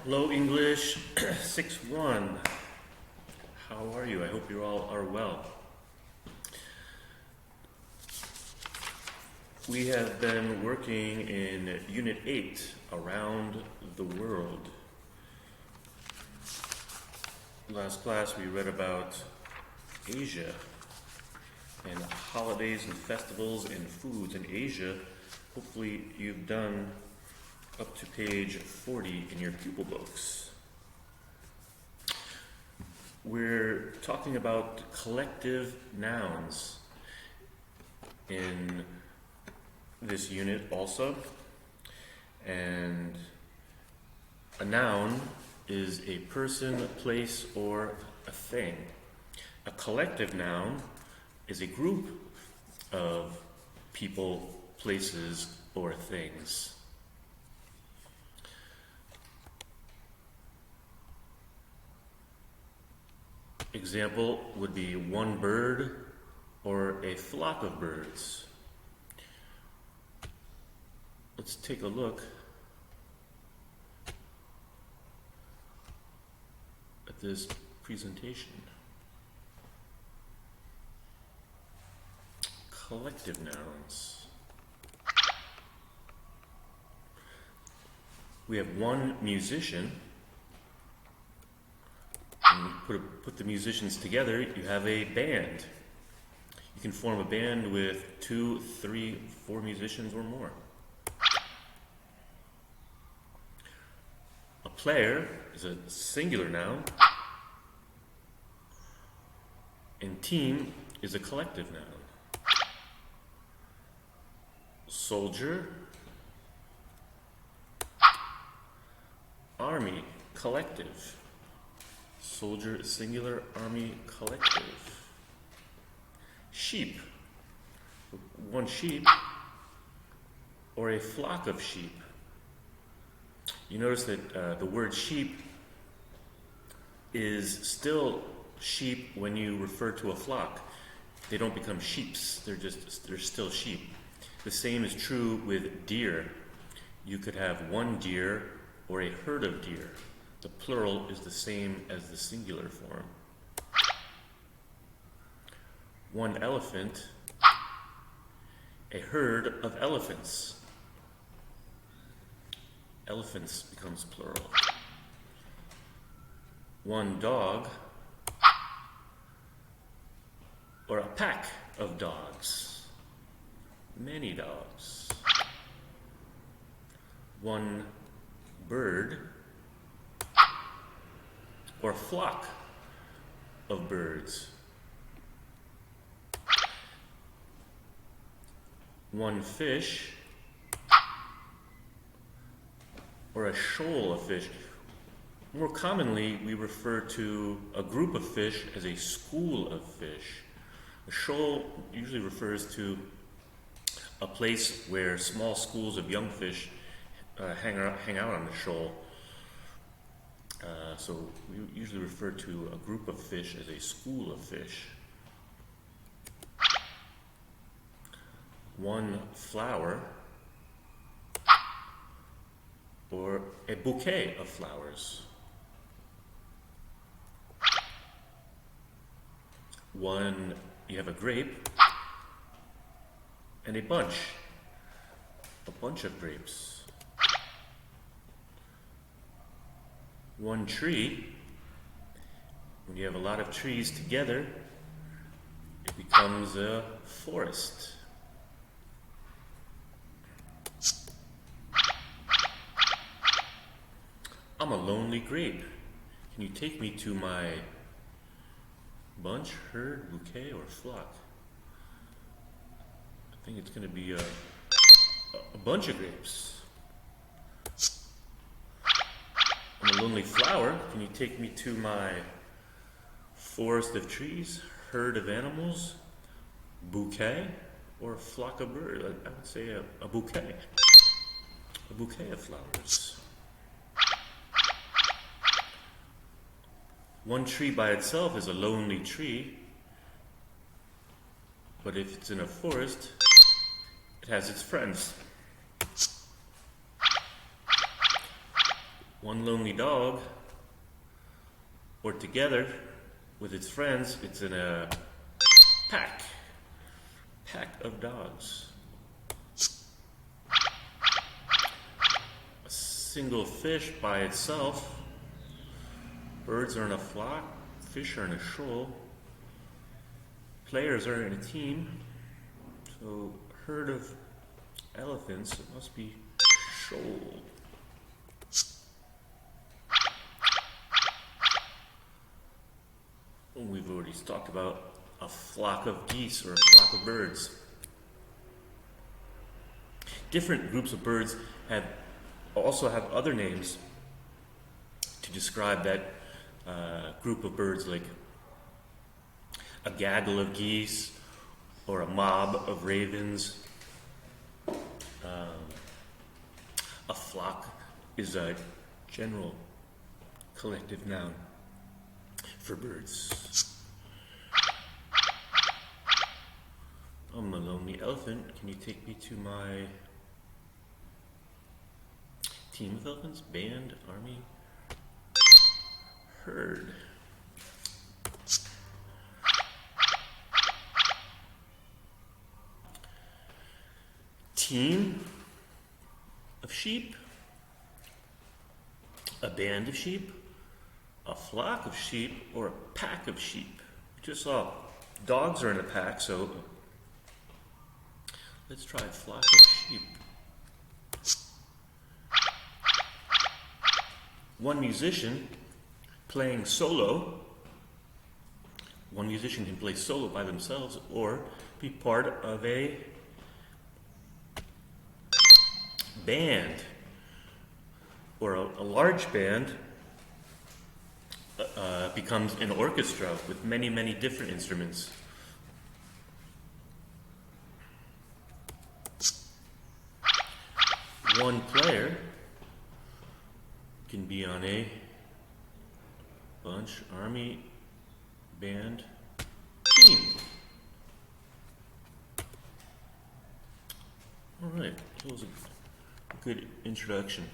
Hello English 6-1. How are you? I hope you all are well. We have been working in Unit 8, Around the World. Last class we read about Asia and holidays and festivals and foods in Asia. Hopefully you've done up to page 40 in your pupil books. We're talking about collective nouns in this unit also. And a noun is a person, a place, or a thing. A collective noun is a group of people, places, or things. Example would be one bird or a flock of birds. Let's take a look at this presentation. Collective nouns. We have one musician. When you put the musicians together, you have a band. You can form a band with 2, 3, 4 musicians or more. A player is a singular noun, and team is a collective noun. Soldier, army, collective. Soldier, singular, army, collective. Sheep, one sheep, or a flock of sheep. You notice that the word sheep is still sheep when you refer to a flock. They don't become sheeps, they're still sheep. The same is true with deer. You could have one deer or a herd of deer. The plural is the same as the singular form. One elephant, a herd of elephants. Elephants becomes plural. One dog, or a pack of dogs. Many dogs. One bird, or a flock of birds. One fish, or a shoal of fish. More commonly, we refer to a group of fish as a school of fish. A shoal usually refers to a place where small schools of young fish hang out on the shoal. So we usually refer to a group of fish as a school of fish. One flower, or a bouquet of flowers. One, you have a grape and a bunch of grapes. One tree, when you have a lot of trees together, it becomes a forest. I'm a lonely grape. Can you take me to my bunch, herd, bouquet, or flock? I think it's going to be a bunch of grapes. I'm a lonely flower. Can you take me to my forest of trees, herd of animals, bouquet, or a flock of birds? I would say a bouquet. A bouquet of flowers. One tree by itself is a lonely tree, but if it's in a forest, it has its friends. one lonely dog, or together with its friends, it's in a pack of dogs. A single fish by itself. Birds are in a flock, fish are in a shoal. Players are in a team. So herd of elephants, it must be shoal. We've already talked about a flock of geese or a flock of birds. Different groups of birds also have other names to describe that group of birds, like a gaggle of geese or a mob of ravens. A flock is a general collective noun for birds. I'm a lonely elephant. Can you take me to my team of elephants? Band, army, herd. Team of sheep, a band of sheep, a flock of sheep, or a pack of sheep. We just saw dogs are in a pack, so let's try a flock of sheep. One musician playing solo. One musician can play solo by themselves or be part of a band, or a large band becomes an orchestra with many, many different instruments. One player can be on a bunch, army, band, team. All right, that was a good introduction.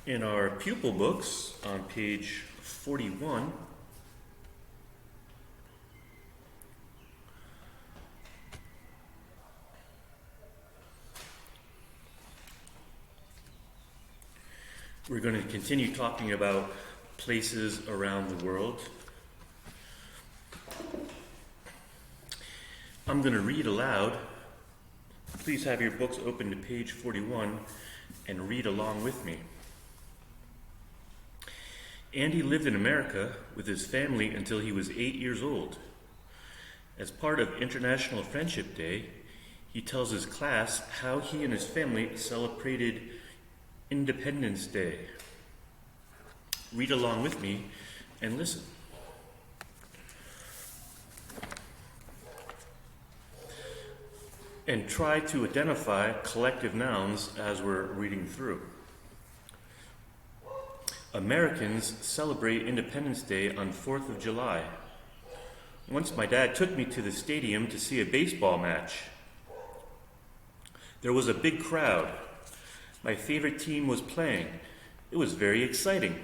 In our pupil books on page 41, we're going to continue talking about places around the world. I'm going to read aloud. Please have your books open to page 41 and read along with me. Andy lived in America with his family until he was 8 years old. As part of International Friendship Day, he tells his class how he and his family celebrated Independence Day. Read along with me and listen. And try to identify collective nouns as we're reading through. Americans celebrate Independence Day on 4th of July. Once my dad took me to the stadium to see a baseball match. There was a big crowd. My favorite team was playing. It was very exciting.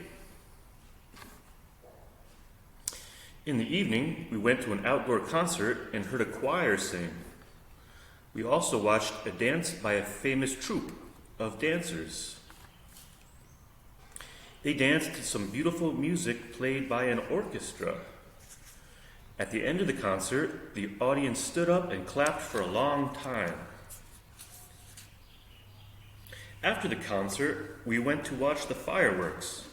In the evening, we went to an outdoor concert and heard a choir sing. We also watched a dance by a famous troupe of dancers. They danced to some beautiful music played by an orchestra. At the end of the concert, the audience stood up and clapped for a long time. After the concert, we went to watch the fireworks.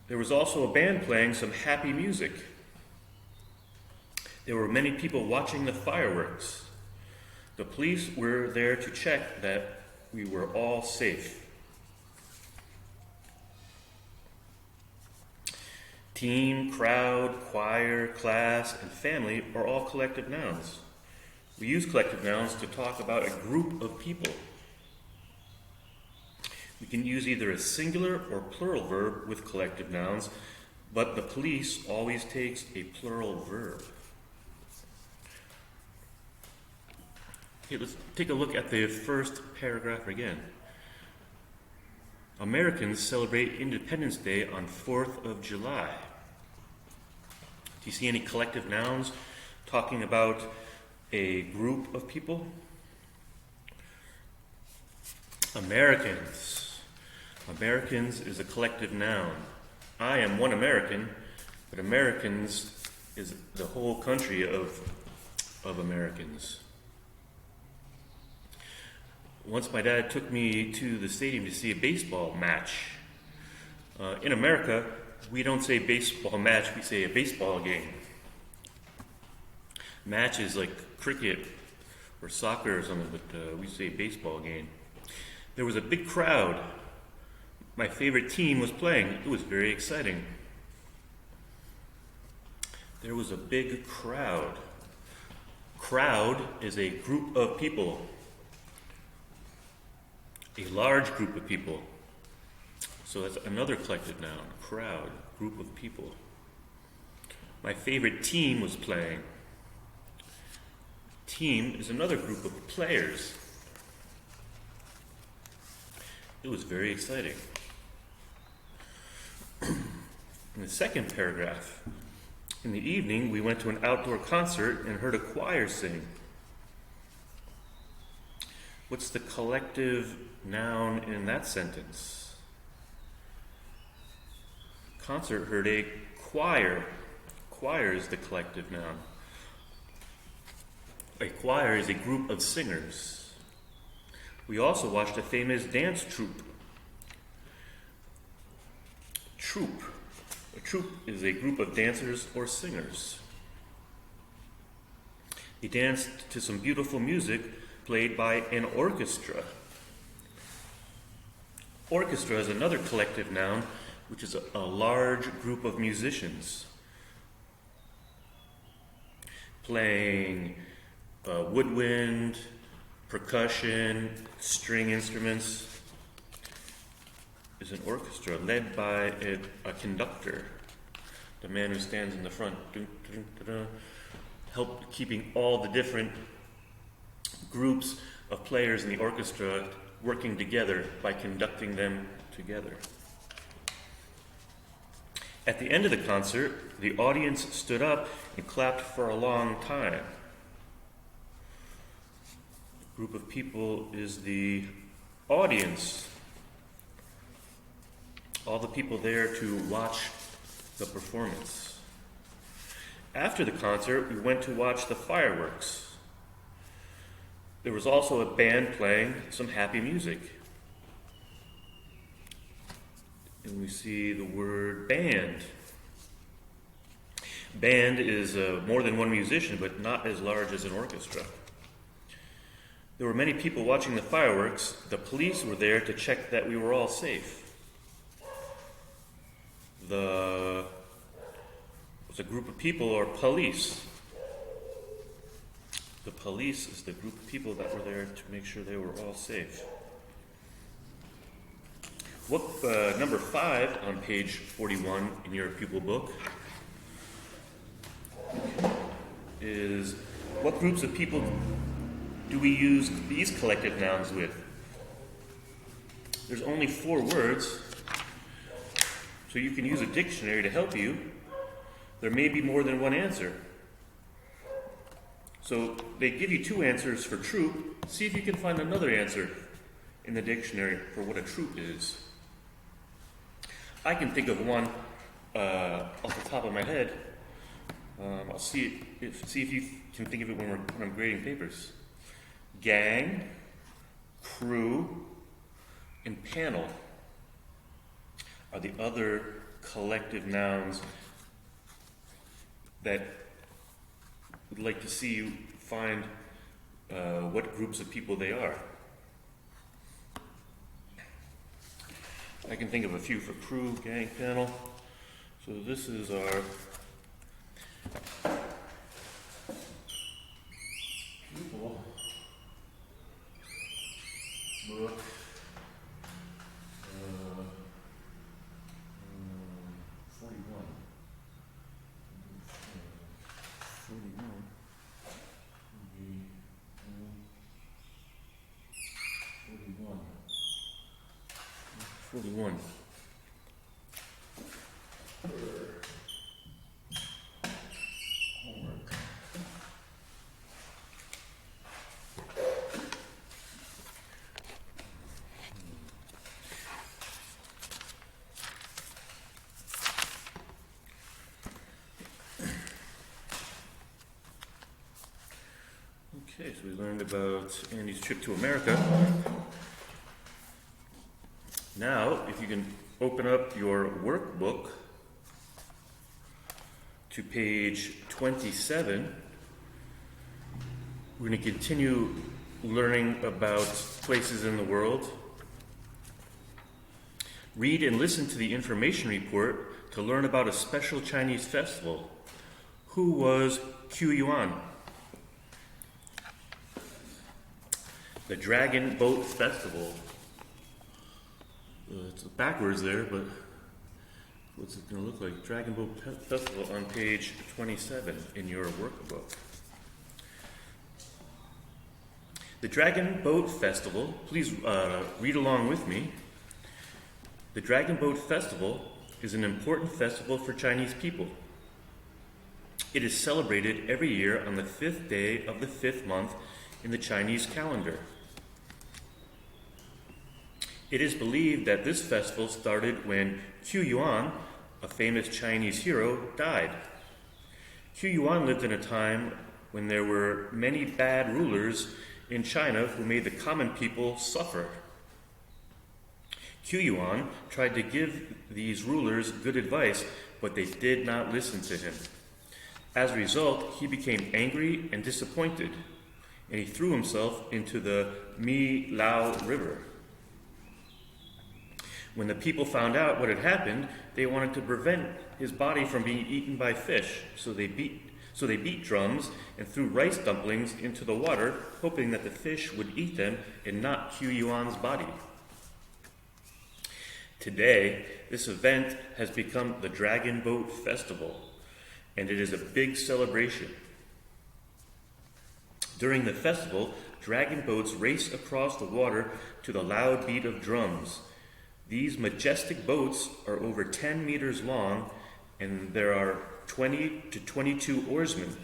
There was also a band playing some happy music. There were many people watching the fireworks. The police were there to check that we were all safe. Team, crowd, choir, class, and family are all collective nouns. We use collective nouns to talk about a group of people. We can use either a singular or plural verb with collective nouns, but the police always takes a plural verb. Okay, let's take a look at the first paragraph again. Americans celebrate Independence Day on 4th of July. Do you see any collective nouns talking about a group of people? Americans. Americans is a collective noun. I am one American, but Americans is the whole country of Americans. Once my dad took me to the stadium to see a baseball match. In America, we don't say baseball match, we say a baseball game. Match is like cricket or soccer or something, but we say baseball game. There was a big crowd. My favorite team was playing. It was very exciting. There was a big crowd. Crowd is a group of people. A large group of people. So that's another collective noun. Crowd, group of people. My favorite team was playing. Team is another group of players. It was very exciting. In the second paragraph, in the evening, we went to an outdoor concert and heard a choir sing. What's the collective noun in that sentence? Concert heard a choir. Choir is the collective noun. A choir is a group of singers. We also watched a famous dance troupe. Troupe. A troupe is a group of dancers or singers. They danced to some beautiful music played by an orchestra. Orchestra is another collective noun, which is a large group of musicians playing woodwind, percussion, string instruments. Is an orchestra led by a conductor, the man who stands in the front, help keeping all the different groups of players in the orchestra working together by conducting them together. At the end of the concert, the audience stood up and clapped for a long time. A group of people is the audience. All the people there to watch the performance. After the concert, we went to watch the fireworks. There was also a band playing some happy music. And we see the word band. Band is more than one musician, but not as large as an orchestra. There were many people watching the fireworks. The police were there to check that we were all safe. It's a group of people or police. The police is the group of people that were there to make sure they were all safe. What number 5 on page 41 in your pupil book is what groups of people do we use these collective nouns with? There's only 4 words. So you can use a dictionary to help you. There may be more than one answer. So they give you 2 answers for troop. See if you can find another answer in the dictionary for what a troop is. I can think of one off the top of my head. I'll see if you can think of it when I'm grading papers. Gang, crew, and panel are the other collective nouns that would like to see you find what groups of people they are. I can think of a few for crew, gang, panel. So this is our pupil book. 41. 41. Homework. Okay, so we learned about Andy's trip to America. Now, if you can open up your workbook to page 27, we're going to continue learning about places in the world. Read and listen to the information report to learn about a special Chinese festival. Who was Q Yuan? The Dragon Boat Festival. It's backwards there, but what's it going to look like? Dragon Boat Festival on page 27 in your workbook. The Dragon Boat Festival, please read along with me. The Dragon Boat Festival is an important festival for Chinese people. It is celebrated every year on the 5th day of the 5th month in the Chinese calendar. It is believed that this festival started when Q Yuan, a famous Chinese hero, died. Q Yuan lived in a time when there were many bad rulers in China who made the common people suffer. Q Yuan tried to give these rulers good advice, but they did not listen to him. As a result, he became angry and disappointed, and he threw himself into the Mi Lao River. When the people found out what had happened, they wanted to prevent his body from being eaten by fish, so they beat drums and threw rice dumplings into the water, hoping that the fish would eat them and not Q Yuan's body. Today, this event has become the Dragon Boat Festival, and it is a big celebration. During the festival, dragon boats race across the water to the loud beat of drums. These majestic boats are over 10 meters long, and there are 20 to 22 oarsmen.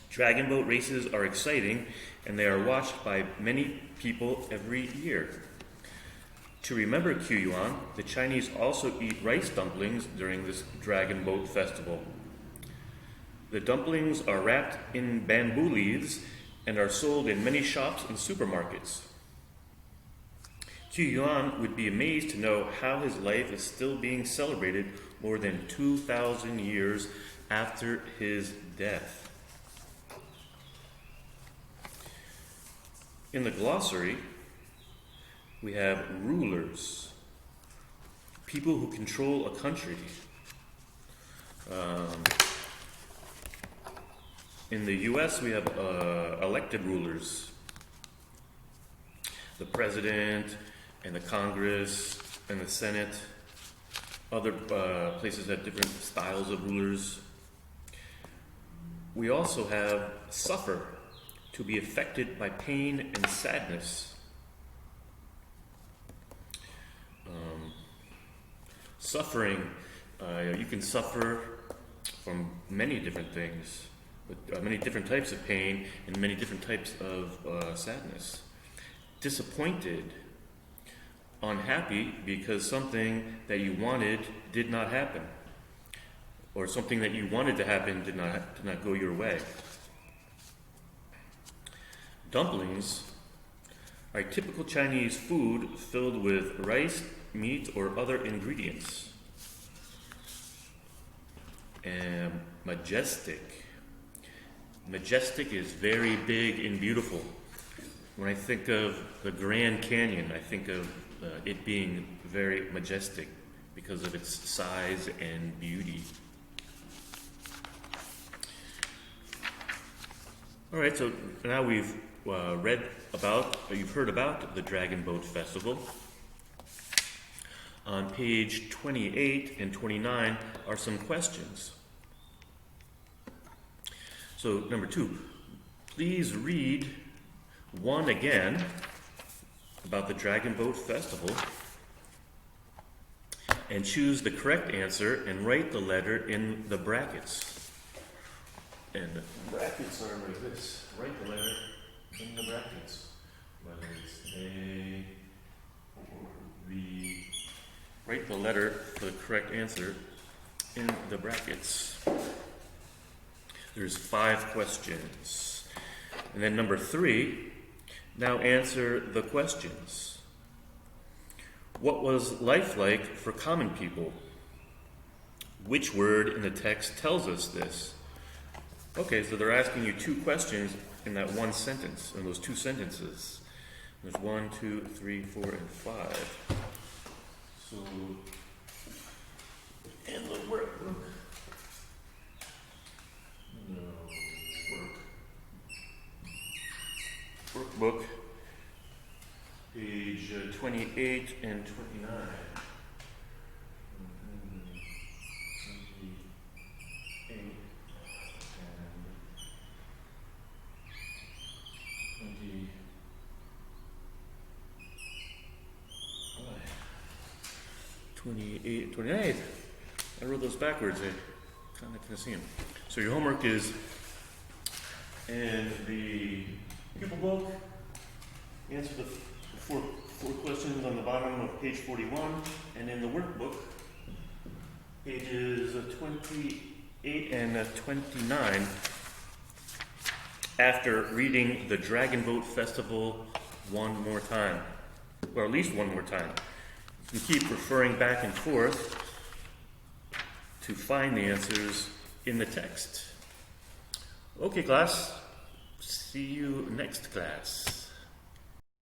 Dragon boat races are exciting, and they are watched by many people every year. To remember Q Yuan, the Chinese also eat rice dumplings during this Dragon Boat Festival. The dumplings are wrapped in bamboo leaves and are sold in many shops and supermarkets. Q Yuan would be amazed to know how his life is still being celebrated more than 2,000 years after his death. In the glossary, we have rulers, people who control a country. In the U.S., we have elected rulers, the president and the Congress and the Senate. Other places have different styles of rulers. We also have suffer, to be affected by pain and sadness. Suffering, you can suffer from many different things, with many different types of pain and many different types of sadness. Disappointed, unhappy because something that you wanted did not happen, or something that you wanted to happen did not go your way. Dumplings are a typical Chinese food filled with rice, meat, or other ingredients. And majestic. Majestic is very big and beautiful. When I think of the Grand Canyon, I think of it being very majestic because of its size and beauty. All right, so now we've you've heard about the Dragon Boat Festival. On page 28 and 29 are some questions. So, number 2, please read one again about the Dragon Boat Festival and choose the correct answer and write the letter in the brackets. And the brackets are like this. Write the letter in the brackets. Whether it's A or B. Write the letter for the correct answer in the brackets. There's 5 questions. And then number 3, now answer the questions. What was life like for common people? Which word in the text tells us this? Okay, so they're asking you 2 questions in that one sentence, in those 2 sentences. There's 1, 2, 3, 4, and 5. So, in the workbook, workbook, page 28 and 29. 28 and 28, 29. I wrote those backwards. I kind of see them. So your homework is in the pupil book. Answer the four questions on the bottom of page 41, and in the workbook, pages 28 and 29. After reading the Dragon Boat Festival one more time, or at least one more time. You keep referring back and forth to find the answers in the text. Okay, class. See you next class.